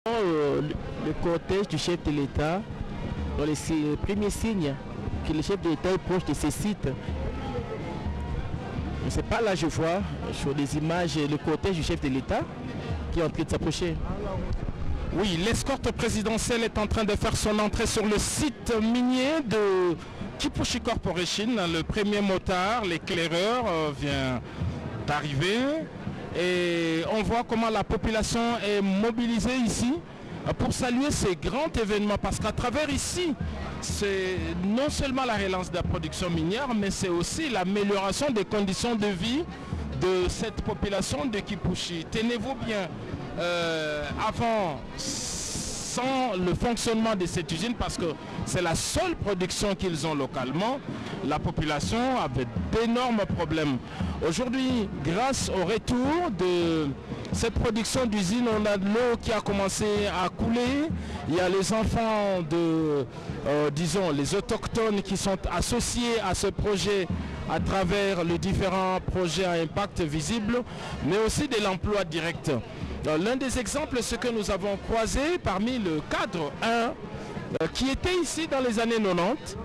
Le cortège du chef de l'État, dans les premiers signes que le chef de l'État est proche de ces sites. Je ne sais pas, là je vois sur les images le cortège du chef de l'État qui est en train de s'approcher. Oui, l'escorte présidentielle est en train de faire son entrée sur le site minier de Kipushi Corporation. Le premier motard, l'éclaireur, vient d'arriver. Et on voit comment la population est mobilisée ici pour saluer ces grands événements. Parce qu'à travers ici, c'est non seulement la relance de la production minière, mais c'est aussi l'amélioration des conditions de vie de cette population de Kipushi. Tenez-vous bien, avant, sans le fonctionnement de cette usine, parce que c'est la seule production qu'ils ont localement, la population avait d'énormes problèmes. Aujourd'hui, grâce au retour de cette production d'usine, on a de l'eau qui a commencé à couler. Il y a les enfants de, disons, les autochtones qui sont associés à ce projet à travers les différents projets à impact visible, mais aussi de l'emploi direct. L'un des exemples, c'est que nous avons croisé parmi le cadre 1 qui était ici dans les années 90.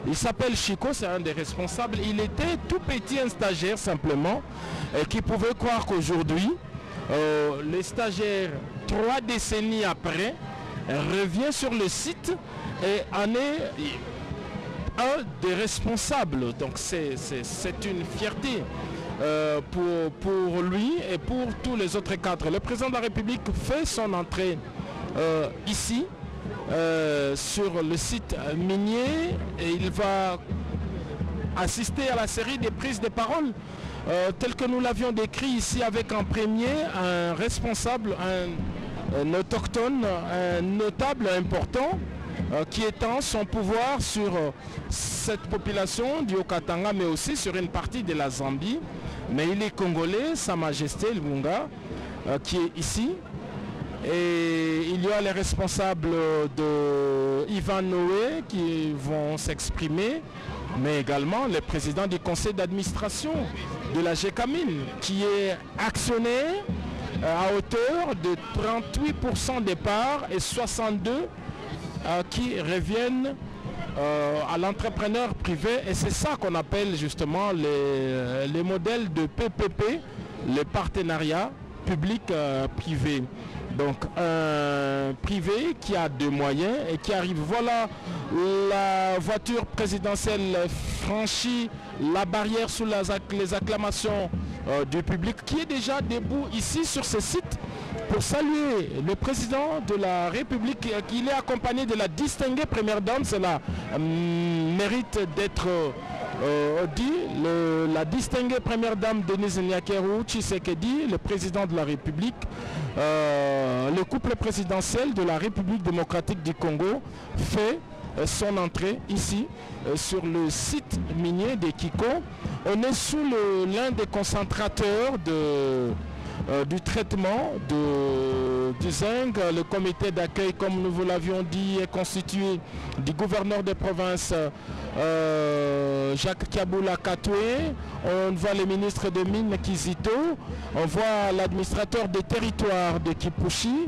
Il s'appelle Chico, c'est un des responsables. Il était tout petit, un stagiaire simplement, qui pouvait croire qu'aujourd'hui, les stagiaires, 3 décennies après, revient sur le site et en est un des responsables. Donc c'est une fierté pour lui et pour tous les autres cadres. Le président de la République fait son entrée ici, sur le site minier, et il va assister à la série des prises de parole telles que nous l'avions décrit ici, avec en premier un responsable, un autochtone, un notable important qui étend son pouvoir sur cette population du Haut-Katanga, mais aussi sur une partie de la Zambie. Mais il est congolais, Sa Majesté Lunga, qui est ici. Et il y a les responsables de Ivan Noé qui vont s'exprimer, mais également le président du conseil d'administration de la GECAMIN, qui est actionnaire à hauteur de 38% des parts et 62% qui reviennent à l'entrepreneur privé. Et c'est ça qu'on appelle justement les modèles de PPP, les partenariats public-privé. Donc un privé qui a des moyens et qui arrive. Voilà, la voiture présidentielle franchit la barrière sous les acclamations du public, qui est déjà debout ici sur ce site pour saluer le président de la République. Il est accompagné de la distinguée première dame. Cela mérite d'être dit. La distinguée première dame Denise Nyakeru Tshisekedi, le président de la République. Le couple présidentiel de la République démocratique du Congo fait son entrée ici sur le site minier de Kiko. On est sous l'un des concentrateurs du traitement du zinc. Le comité d'accueil, comme nous vous l'avions dit, est constitué du gouverneur de province Jacques Kabula Katoué. On voit le ministre des Mines Kizito. On voit l'administrateur des territoires de Kipushi.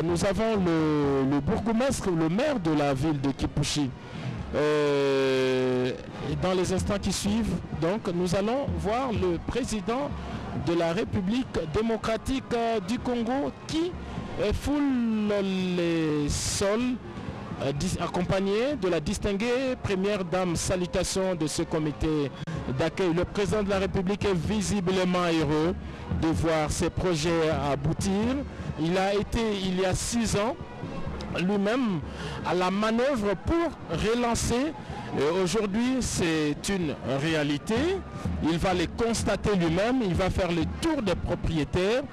Nous avons le bourgmestre, le maire de la ville de Kipushi. Et dans les instants qui suivent, donc, nous allons voir le président de la République démocratique du Congo qui foule les sols, accompagné de la distinguée première dame. Salutations de ce comité d'accueil. Le président de la République est visiblement heureux de voir ces projets aboutir. Il a été, il y a 6 ans, lui-même à la manœuvre pour relancer. Aujourd'hui, c'est une réalité. Il va les constater lui-même. Il va faire le tour des propriétaires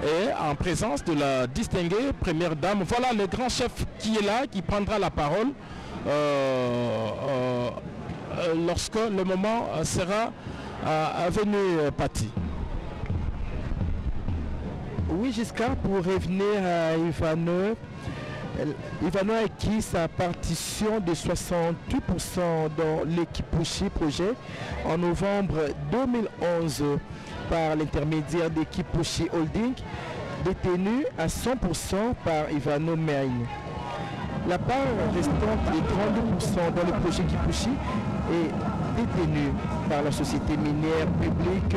et en présence de la distinguée première dame. Voilà le grand chef qui est là, qui prendra la parole lorsque le moment sera venu, Patti. Oui, Giscard, pour revenir à Ivano a acquis sa partition de 68% dans l'Kipushi projet en novembre 2011 par l'intermédiaire de Kipushi Holding. détenu à 100% par Ivano Meagne. La part restante de 32% dans le projet Kipushi est détenue par la société minière publique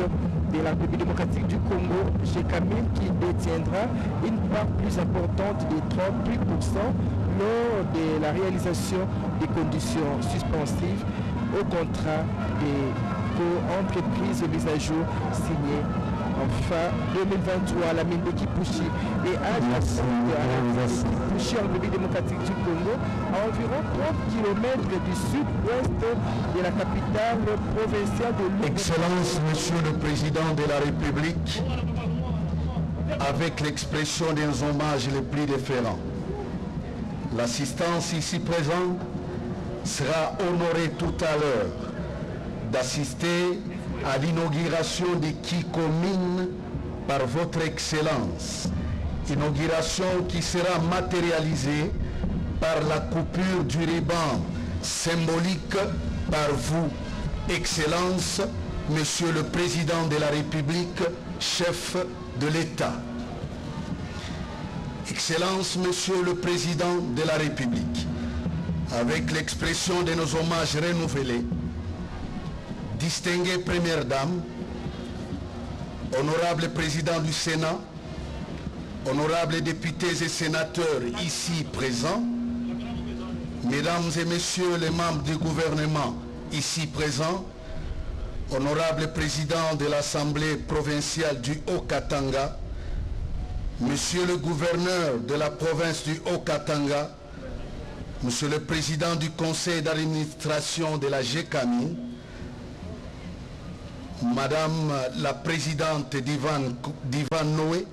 de la République démocratique du Congo, GECAMIN, qui détiendra une part plus importante de 38% lors de la réalisation des conditions suspensives au contrat des co-entreprises mises à jour signées en fin 2023 à la mine de Kipushi et adjacente à la mine de Kipushi en République démocratique du Congo, à environ 30 km du sud-ouest de la capitale provinciale de Lubumbashi. Excellence, Monsieur le Président de la République, avec l'expression des hommages les plus déférents, l'assistance ici présente sera honorée tout à l'heure d'assister à l'inauguration de Kikomine par votre Excellence. Inauguration qui sera matérialisée par la coupure du ruban symbolique par vous, Excellence, Monsieur le Président de la République, chef de l'État. Excellence, Monsieur le Président de la République, avec l'expression de nos hommages renouvelés, distinguée Première Dame, honorable Président du Sénat, honorables députés et sénateurs ici présents, Mesdames et Messieurs les membres du gouvernement ici présents, honorable Président de l'Assemblée provinciale du Haut-Katanga, Monsieur le gouverneur de la province du Haut-Katanga, Monsieur le Président du Conseil d'administration de la GECAMIN, Madame la Présidente d'Ivan Noé,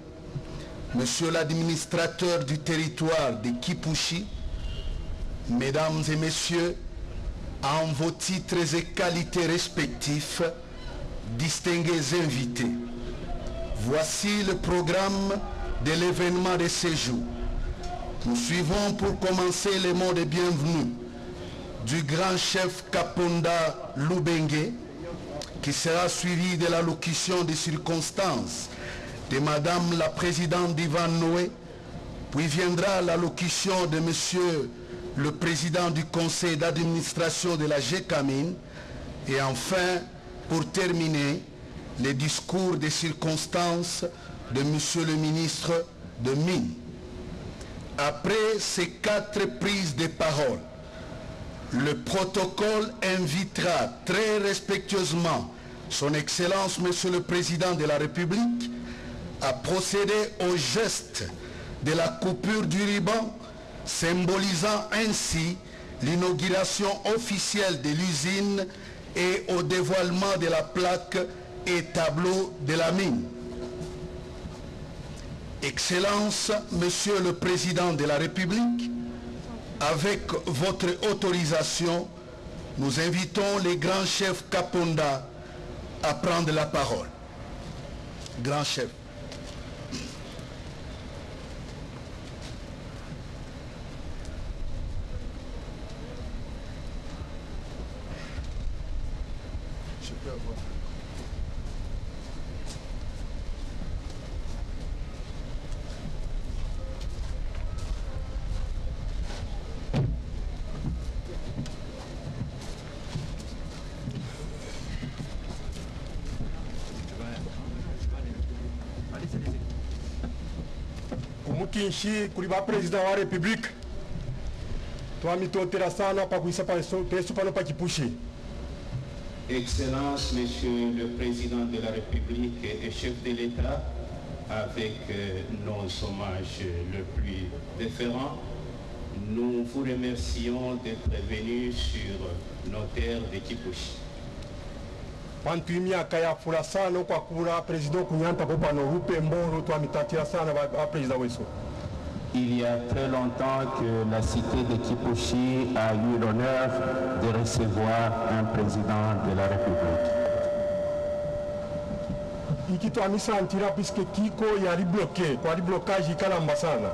Monsieur l'administrateur du territoire de Kipushi, Mesdames et Messieurs, en vos titres et qualités respectifs, distingués invités. Voici le programme de l'événement de ce jour. Nous suivons pour commencer les mots de bienvenue du grand chef Kaponda Lubenge, qui sera suivi de l'allocution des circonstances de Madame la Présidente d'Ivan Noé, puis viendra l'allocution de Monsieur le Président du Conseil d'administration de la GECAMIN, et enfin, pour terminer, les discours des circonstances de Monsieur le ministre de Mines. Après ces 4 prises de parole, le protocole invitera très respectueusement son Excellence, Monsieur le Président de la République, à procéder au geste de la coupure du ruban, symbolisant ainsi l'inauguration officielle de l'usine et au dévoilement de la plaque et tableau de la mine. Excellence, Monsieur le Président de la République, avec votre autorisation, nous invitons les grands chefs Kaponda à prendre la parole. Grand chef. Je peux avoir. Kinshi kuliba président wa république twamitotera sana pa kuisa pa pano pa Kipushi. Excellence, Monsieur le Président de la République et chef de l'État, avec nos hommages le plus déférents, nous vous remercions d'être venus sur nos terres de Kipushi. Pantuimia kaya fura sana kwa kura président kunyanta ko pano rupe mboro twamitatira sana ba président weso. Il y a très longtemps que la cité de Kipushi a eu l'honneur de recevoir un président de la République. Ikitu amisantira puisque Kiko yali bloqué, kwa li blocage ikalamba sana.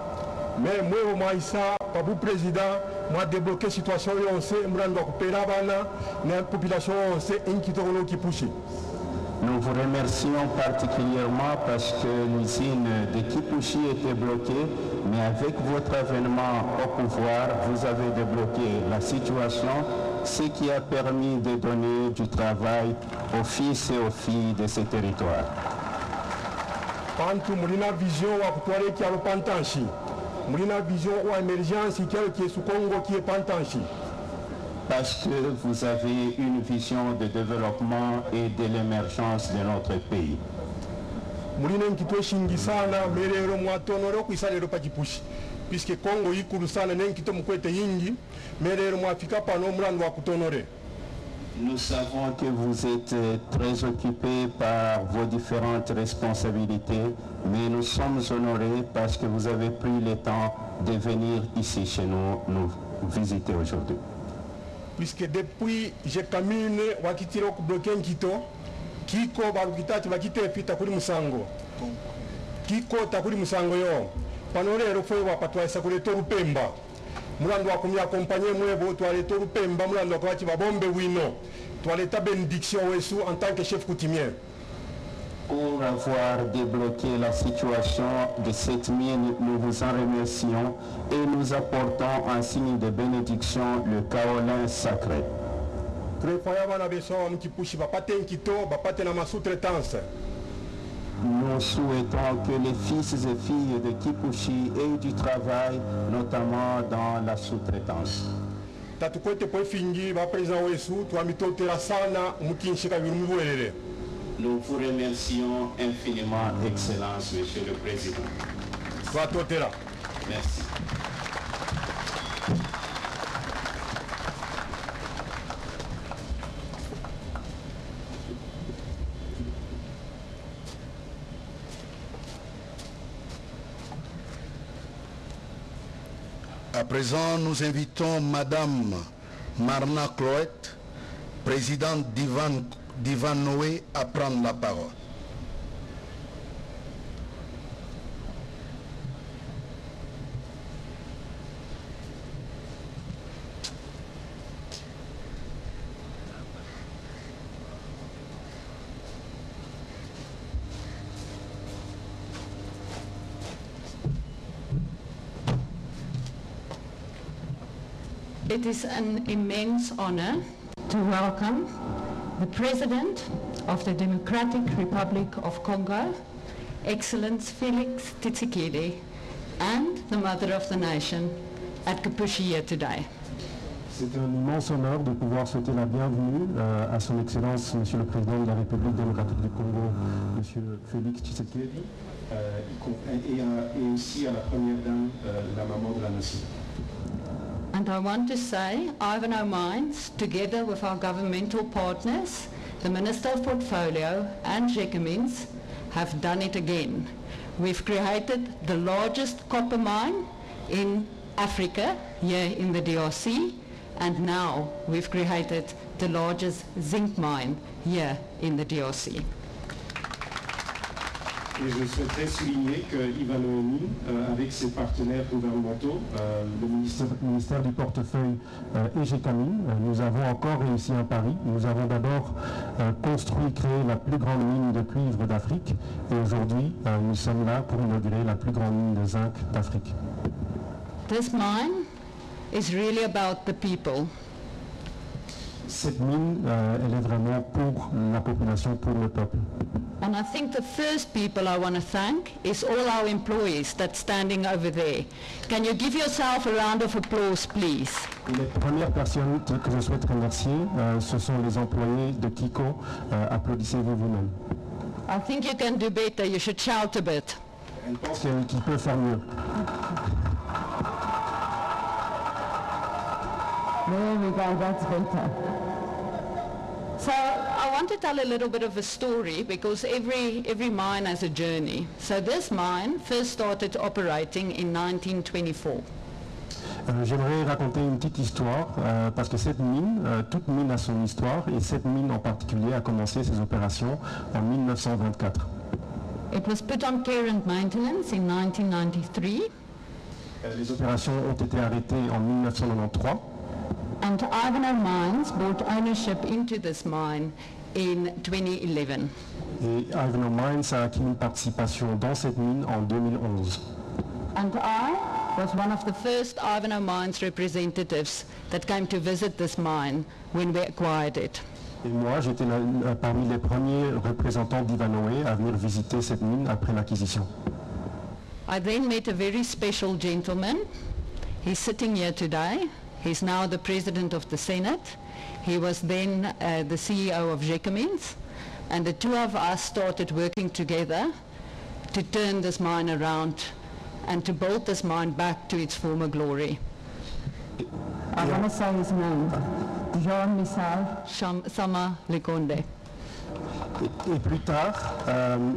Mais moi maïsa pabu président moi débloquer situation yonse mrando kupera bana na population yonse inkito kono Kipushi. Nous vous remercions particulièrement parce que l'usine de Kipushi était bloquée, mais avec votre avènement au pouvoir, vous avez débloqué la situation, ce qui a permis de donner du travail aux fils et aux filles de ces territoires. Pantu mulina vision wa kutwale kialo pantanshi. Mulina vision wa emergence kialo qui est sous Congo qui est pantanshi. Parce que vous avez une vision de développement et de l'émergence de notre pays. Mulina nkitwe shingi sana merero mwatonoro kwisalero pa Kipushi. Puisque Congo ikuru sana nenkito mukwete yingi merero mwafika pano mulando wa kutonore. Nous savons que vous êtes très occupés par vos différentes responsabilités, mais nous sommes honorés parce que vous avez pris le temps de venir ici chez nous visiter aujourd'hui. Puisque depuis j'ai caminé wakitiro kubloquer nkito kiko barukitachi bakite fita kuri musango kiko takuri musango yo panorero fwe wapatwa sakuleto rupemba mulando wakumya accompagner mwebo twaleto rupemba mulando kwachi babombe wino twaleta bénédiction wesu en tant que chef coutumier. Pour avoir débloqué la situation de cette mine, nous vous en remercions et nous apportons en signe de bénédiction le kaolin sacré. Nous souhaitons que les fils et filles de Kipushi aient du travail, notamment dans la sous-traitance. Nous vous remercions infiniment, Excellence, Monsieur le Président. Merci. À présent, nous invitons Madame Marna Cloët, présidente d'Ivan Noé, à prendre la parole. It is an immense honor to welcome the President of the Democratic Republic of Congo, Excellence Félix Tshisekedi, and the Mother of the Nation at Kipushi here today. C'est un immense honneur de pouvoir souhaiter la bienvenue à son Excellence, Monsieur le Président de la République démocratique du Congo, Monsieur Félix Tshisekedi, et aussi à la Première Dame, la maman de la Nation. And I want to say, Ivanhoe Mines, together with our governmental partners, the Minister of Portfolio and Gécamines, have done it again. We've created the largest copper mine in Africa, here in the DRC, and now we've created the largest zinc mine here in the DRC. Et je souhaiterais souligner que Ivanhoe Mines, avec ses partenaires gouvernementaux, le ministère du Portefeuille et Gécamines, nous avons encore réussi un pari. Nous avons d'abord construit, créé la plus grande mine de cuivre d'Afrique, et aujourd'hui, nous sommes là pour inaugurer la plus grande mine de zinc d'Afrique. This mine is really about the people. Cette mine, elle est vraiment pour la population, pour le peuple. And I think the first people I want to thank is all our employees that's standing over there. Can you give yourself a round of applause, please? Et les premières personnes que je souhaite remercier, ce sont les employés de Kiko. Applaudissez-vous vous-même. I think you can do better. You should shout a bit. Je pense qu'il peut faire mieux. There we go, that's better. So I want to tell a little bit of a story because every mine has a journey. So this mine first started operating in 1924. J'aimerais raconter une petite histoire parce que cette mine, toute mine a son histoire, et cette mine en particulier a commencé ses opérations en 1924. It was put on care and maintenance in 1993. Les opérations ont été arrêtées en 1993. And Ivanhoe Mines bought ownership into this mine in 2011. Et Ivanhoe Mines a acquis une participation dans cette mine en 2011. And I was one of the first Ivanhoe Mines representatives that came to visit this mine when we acquired it. Et moi, j'étais parmi les premiers représentants d'Ivanhoe à venir visiter cette mine après l'acquisition. I then met a very special gentleman. He's sitting here today. He's now the President of the Senate. He was then the CEO of Gécamines. And the two of us started working together to turn this mine around and to build this mine back to its former glory. I want to say his name. Jean-Michel Sama Lekonde. Et plus tard,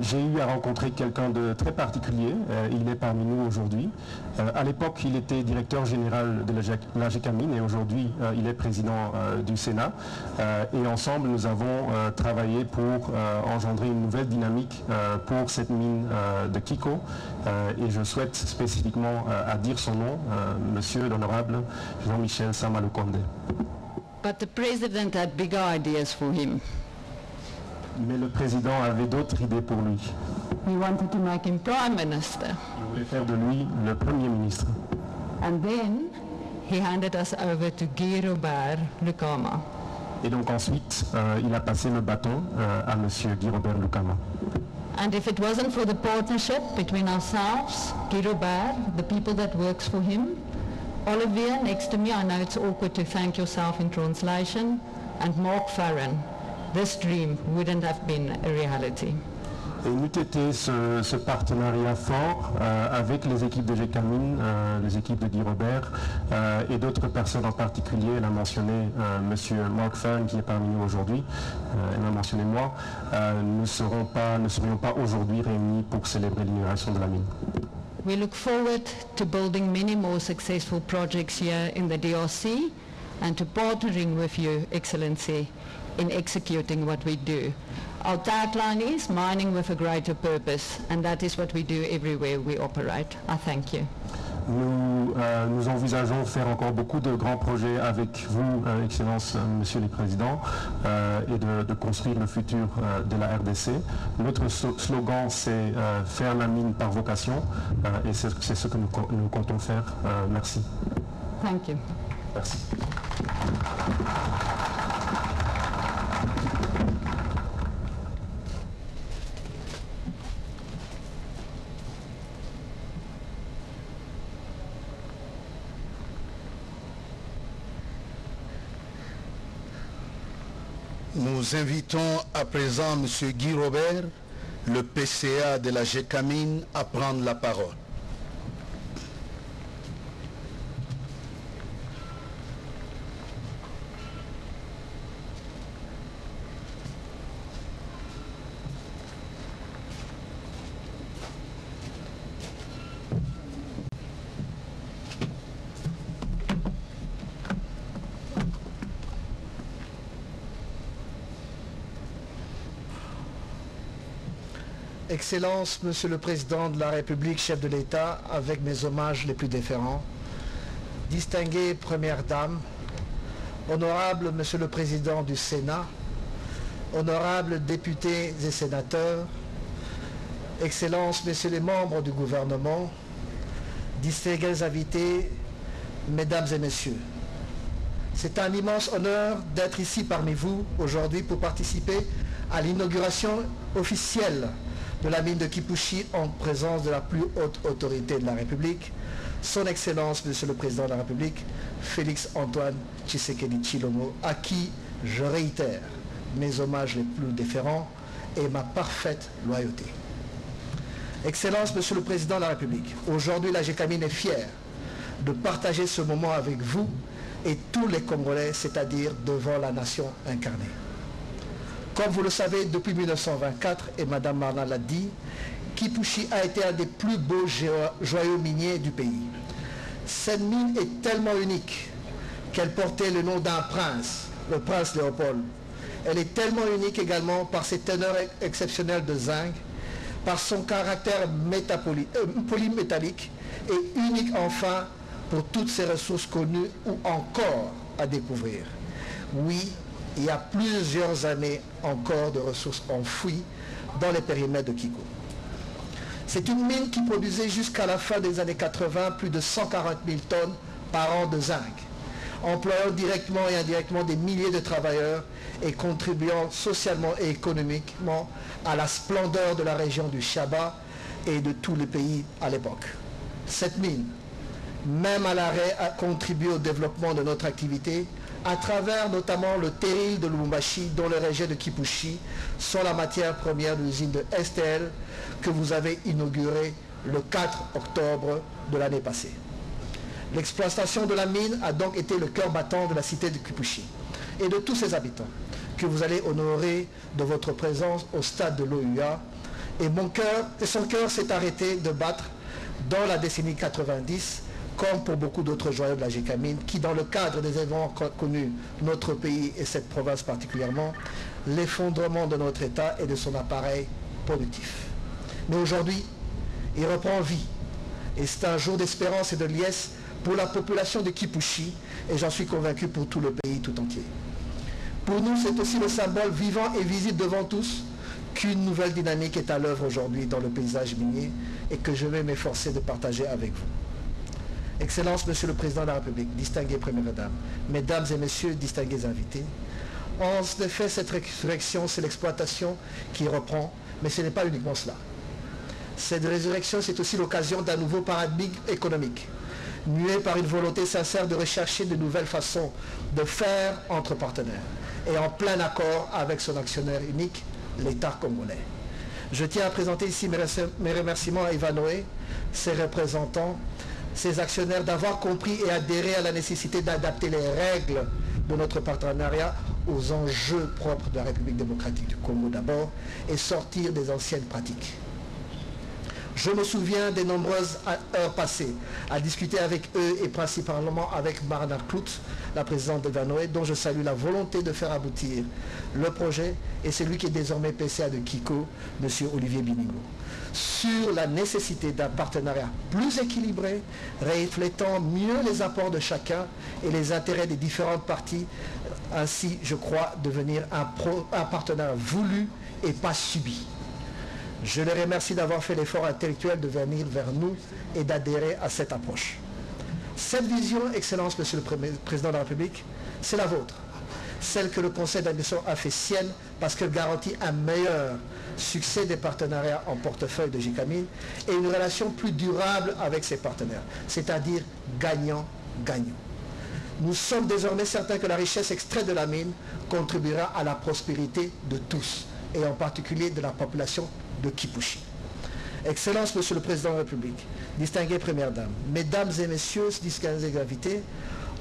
j'ai eu à rencontrer quelqu'un de très particulier. Il est parmi nous aujourd'hui. À l'époque, il était directeur général de la Gécamine et aujourd'hui, il est président du Sénat. Et ensemble, nous avons travaillé pour engendrer une nouvelle dynamique pour cette mine de Kiko. Et je souhaite spécifiquement à dire son nom, Monsieur l'honorable Jean-Michel Sama Lekonde. But the president had bigger ideas for him. Mais le président avait d'autres idées pour lui. He wanted to make him prime minister. Il voulait faire de lui le premier ministre. And then he handed us over to Guy Robert Lukama. Et donc ensuite, il a passé le bâton à Monsieur Guy Robert Lukama. And if it wasn't for the partnership between ourselves, Guy Robert, the people that works for him, Olivier next to me, I know it's awkward to thank yourself in translation, and Mark Farron, this dream wouldn't have been a reality. Et n'eût été ce partenariat fort avec les équipes de Gécamine, les équipes de Guy Robert et d'autres personnes en particulier. Elle a mentionné Monsieur Mark Farron qui est parmi nous aujourd'hui, elle m'a mentionné moi, nous ne serions pas aujourd'hui réunis pour célébrer l'inauguration de la mine. We look forward to building many more successful projects here in the DRC and to partnering with you, Excellency, in executing what we do. Our tagline is mining with a greater purpose, and that is what we do everywhere we operate. I thank you. Nous envisageons faire encore beaucoup de grands projets avec vous, Excellence, Monsieur le Président, et de construire le futur de la RDC. Notre slogan, c'est faire la mine par vocation, et c'est ce que nous comptons faire. Merci. Thank you. Merci. Nous invitons à présent M. Guy Robert, le PCA de la Gécamine, à prendre la parole. Excellence, Monsieur le Président de la République, chef de l'État, avec mes hommages les plus déférents, distinguée Première Dame, honorable Monsieur le Président du Sénat, honorables députés et sénateurs, Excellences, Messieurs les membres du gouvernement, distingués invités, Mesdames et Messieurs, c'est un immense honneur d'être ici parmi vous aujourd'hui pour participer à l'inauguration officielle de la mine de Kipushi en présence de la plus haute autorité de la République, son Excellence, Monsieur le Président de la République, Félix Antoine Tshisekedi Tshilombo, à qui je réitère mes hommages les plus déférents et ma parfaite loyauté. Excellence, Monsieur le Président de la République, aujourd'hui la Gécamine est fière de partager ce moment avec vous et tous les Congolais, c'est-à-dire devant la nation incarnée. Comme vous le savez, depuis 1924, et Madame Marna l'a dit, Kipushi a été un des plus beaux joyaux miniers du pays. Cette mine est tellement unique qu'elle portait le nom d'un prince, le prince Léopold. Elle est tellement unique également par ses teneurs exceptionnelles de zinc, par son caractère polymétallique et unique enfin pour toutes ses ressources connues ou encore à découvrir. Oui, il y a plusieurs années encore de ressources enfouies dans les périmètres de Kiko. C'est une mine qui produisait jusqu'à la fin des années 80 plus de 140 000 tonnes par an de zinc, employant directement et indirectement des milliers de travailleurs et contribuant socialement et économiquement à la splendeur de la région du Chaba et de tous les pays à l'époque. Cette mine, même à l'arrêt, a contribué au développement de notre activité à travers notamment le terril de Lubumbashi, dont les rejets de Kipushi sont la matière première de l'usine de STL que vous avez inaugurée le 4 octobre de l'année passée. L'exploitation de la mine a donc été le cœur battant de la cité de Kipushi et de tous ses habitants que vous allez honorer de votre présence au stade de l'OUA. Et son cœur s'est arrêté de battre dans la décennie 90, comme pour beaucoup d'autres joyaux de la Gécamine, qui dans le cadre des événements connus notre pays et cette province particulièrement, l'effondrement de notre État et de son appareil productif. Mais aujourd'hui, il reprend vie et c'est un jour d'espérance et de liesse pour la population de Kipushi et j'en suis convaincu pour tout le pays tout entier. Pour nous, c'est aussi le symbole vivant et visible devant tous qu'une nouvelle dynamique est à l'œuvre aujourd'hui dans le paysage minier et que je vais m'efforcer de partager avec vous. Excellences, Monsieur le Président de la République, distinguées Premières Dames, Mesdames et Messieurs, distingués invités, en effet, cette résurrection, c'est l'exploitation qui reprend, mais ce n'est pas uniquement cela. Cette résurrection, c'est aussi l'occasion d'un nouveau paradigme économique, mué par une volonté sincère de rechercher de nouvelles façons de faire entre partenaires, et en plein accord avec son actionnaire unique, l'État congolais. Je tiens à présenter ici mes remerciements à Ivanoé, ses représentants, ses actionnaires d'avoir compris et adhéré à la nécessité d'adapter les règles de notre partenariat aux enjeux propres de la République démocratique du Congo d'abord et sortir des anciennes pratiques. Je me souviens des nombreuses heures passées à discuter avec eux et principalement avec Marna Clout, la présidente de Ivanoé, dont je salue la volonté de faire aboutir le projet, et celui qui est désormais PCA de Kiko, M. Olivier Biningo, sur la nécessité d'un partenariat plus équilibré, reflétant mieux les apports de chacun et les intérêts des différentes parties, ainsi, je crois, devenir un partenariat voulu et pas subi. Je les remercie d'avoir fait l'effort intellectuel de venir vers nous et d'adhérer à cette approche. Cette vision, Excellence, Monsieur le Président de la République, c'est la vôtre. Celle que le Conseil d'administration a fait sienne parce qu'elle garantit un meilleur succès des partenariats en portefeuille de Gécamine et une relation plus durable avec ses partenaires, c'est-à-dire gagnant-gagnant. Nous sommes désormais certains que la richesse extraite de la mine contribuera à la prospérité de tous, et en particulier de la population de Kipushi. Excellence, Monsieur le Président de la République, distinguées Premières Dames, Mesdames et Messieurs, distingués invités,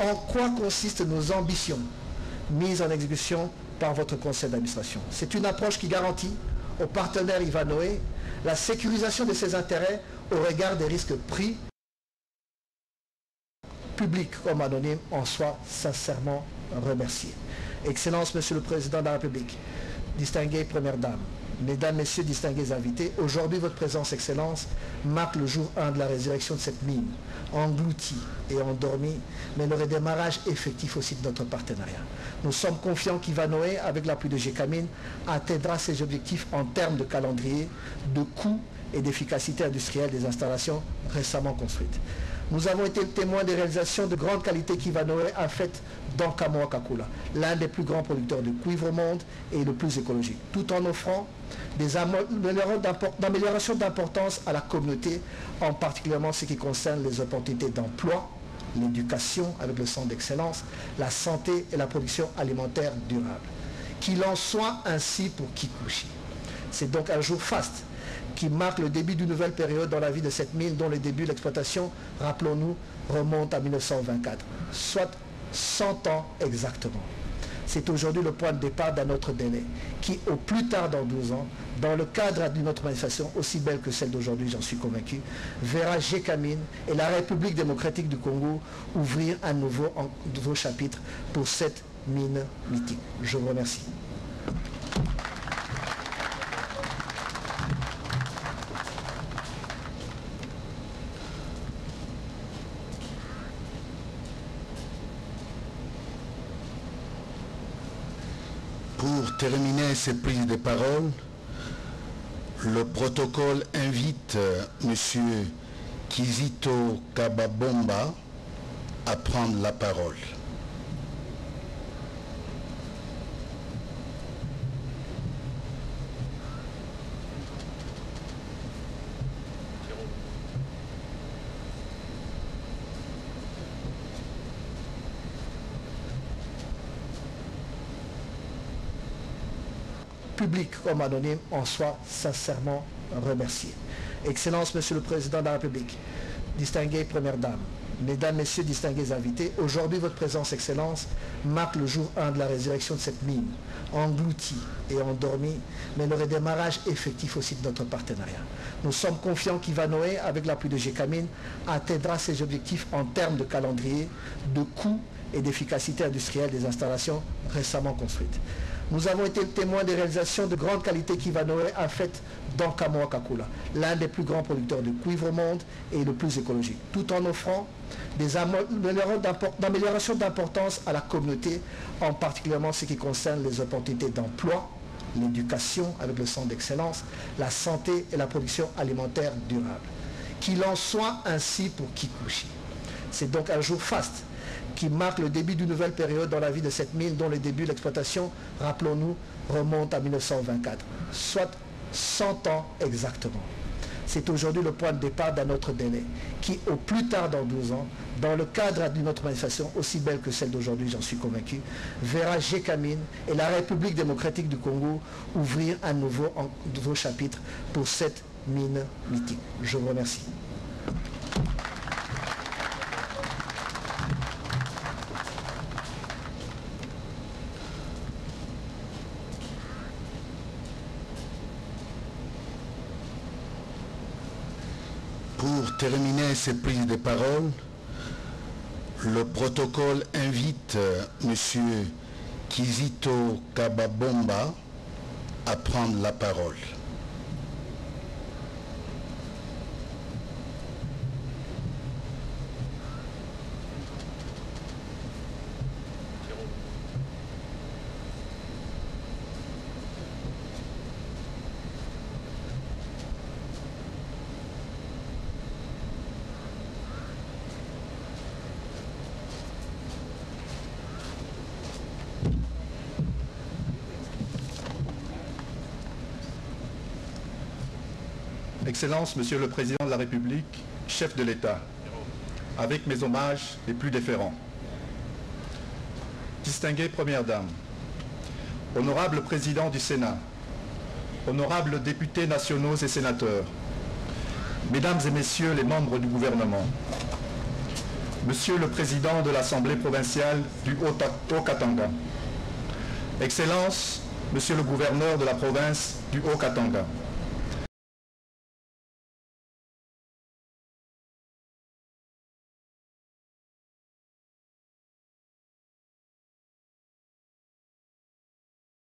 en quoi consistent nos ambitions mises en exécution par votre conseil d'administration? C'est une approche qui garantit aux partenaires Ivanoé la sécurisation de ses intérêts au regard des risques pris, publics comme anonymes, en soit sincèrement remerciés. Excellence, Monsieur le Président de la République, distinguées Premières Dames, Mesdames, Messieurs, distingués invités, aujourd'hui votre présence, Excellence, marque le jour 1 de la résurrection de cette mine, engloutie et endormie, mais le redémarrage effectif aussi de notre partenariat. Nous sommes confiants qu'Ivanoé, avec l'appui de Gécamine, atteindra ses objectifs en termes de calendrier, de coûts et d'efficacité industrielle des installations récemment construites. Nous avons été témoins des réalisations de grande qualité qu'Ivanoé a faites dans Kamoa-Kakula, l'un des plus grands producteurs de cuivre au monde et le plus écologique, tout en offrant des améliorations d'importance à la communauté, en particulièrement ce qui concerne les opportunités d'emploi, l'éducation avec le centre d'excellence, la santé et la production alimentaire durable. Qu'il en soit ainsi pour Kipushi. C'est donc un jour faste qui marque le début d'une nouvelle période dans la vie de cette mine dont le début de l'exploitation, rappelons-nous, remonte à 1924, soit 100 ans exactement. C'est aujourd'hui le point de départ d'un autre délai, qui au plus tard dans 12 ans, dans le cadre d'une autre manifestation aussi belle que celle d'aujourd'hui, j'en suis convaincu, verra Gécamine et la République démocratique du Congo ouvrir un nouveau chapitre pour cette mine mythique. Je vous remercie. Pour terminer ces prises de parole, Le protocole invite M. Kizito Kababomba à prendre la parole. Public comme anonyme, en soit sincèrement remercié. Excellence, Monsieur le Président de la République, distinguée Première Dame, Mesdames, Messieurs, distingués invités, aujourd'hui votre présence, Excellence, marque le jour 1 de la résurrection de cette mine, engloutie et endormie, mais le redémarrage effectif aussi de notre partenariat. Nous sommes confiants qu'Ivanoé, avec l'appui de Gécamine, atteindra ses objectifs en termes de calendrier, de coûts et d'efficacité industrielle des installations récemment construites. Nous avons été témoins des réalisations de grande qualité qu'Ivanoé a faites dans Kamoa-Kakula, l'un des plus grands producteurs de cuivre au monde et le plus écologique, tout en offrant des améliorations d'importance à la communauté, en particulièrement ce qui concerne les opportunités d'emploi, l'éducation avec le centre d'excellence, la santé et la production alimentaire durable. Qu'il en soit ainsi pour Kipushi. C'est donc un jour faste qui marque le début d'une nouvelle période dans la vie de cette mine dont le début de l'exploitation, rappelons-nous, remonte à 1924, soit 100 ans exactement. C'est aujourd'hui le point de départ d'un autre délai, qui au plus tard dans 12 ans, dans le cadre d'une autre manifestation aussi belle que celle d'aujourd'hui, j'en suis convaincu, verra Gécamine et la République démocratique du Congo ouvrir un nouveau chapitre pour cette mine mythique. Je vous remercie. Pour terminer ces prises de parole, le protocole invite M. Kizito Kababomba à prendre la parole. Excellence, Monsieur le Président de la République, chef de l'État, avec mes hommages les plus déférents. Distinguée Première Dame, honorable Président du Sénat, honorables députés nationaux et sénateurs, Mesdames et Messieurs les membres du gouvernement, Monsieur le Président de l'Assemblée provinciale du Haut-Katanga, Excellence, Monsieur le Gouverneur de la province du Haut-Katanga,